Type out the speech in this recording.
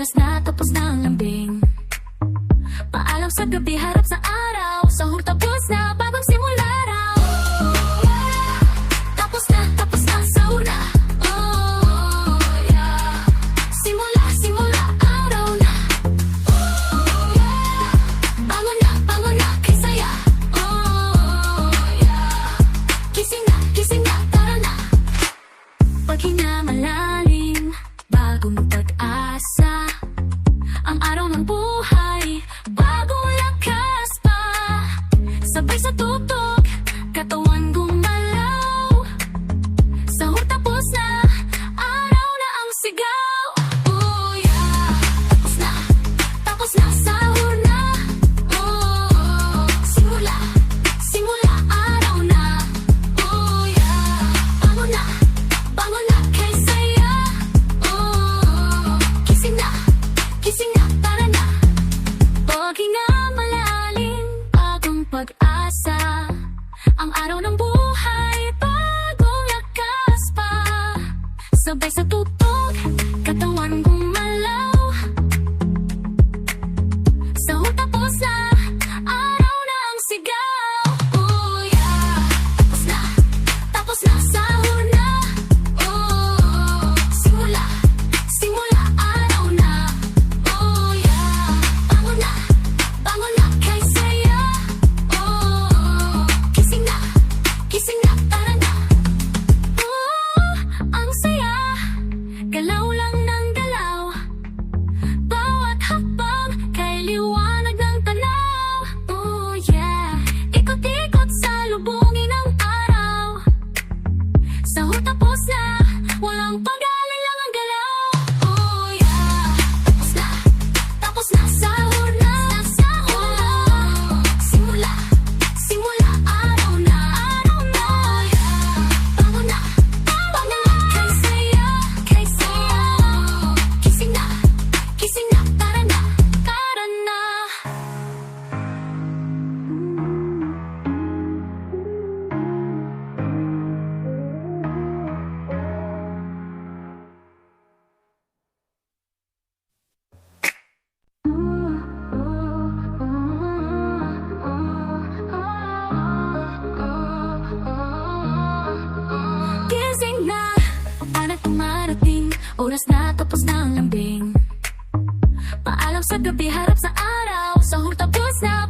Oras na tapos na ang lambing. Paalam sa gabi, harap sa araw. Sahur tapos na, bagong simula raw. Tapos na, sahur na. Oh, yeah. Simula, araw na. Oh, yeah. Bangon na, kay saya. Oh, yeah. Gising na, tara na. Paghinga malalim, bagong pag-asa. Ang araw ng buhay, bagong lakas pa. Sabay sa tutok, katawan gumalaw. Sahur tapos na, araw na ang sigaw. Oh yeah, tapos na, sahur na. Oh, simula, araw na. Oh yeah, bangon na, kay saya. Oh, gising na, tara na. Paghinga malalim, bagong pag-asa. Ang araw ng buhay, bagong lakas pa. Sabay sa tutok, katawan gumalaw. Sahur tapos na, araw na ang sigaw. Oh yeah, tapos na, sahur na. Oh, simula, araw na. Oh yeah, bangon na, kay saya. Oh, gising na, tara na. Oh, ang saya, galaw lang ng galaw. Bawat hakbang, kay liwanag ng tanaw. Oh yeah, ikot-ikot sa lubungin ng araw. Sahur tapos na, walang pag-alala ang galaw. Oh yeah, tapos na, sahur na. Oh, simula, araw na. Oh yeah, bangon na, kay saya. Gising na, tara na. Gising na, anak dumarating. Oras na tapos na ang lambing. Paalam sa gabi, harap sa araw. Sahur tapos na,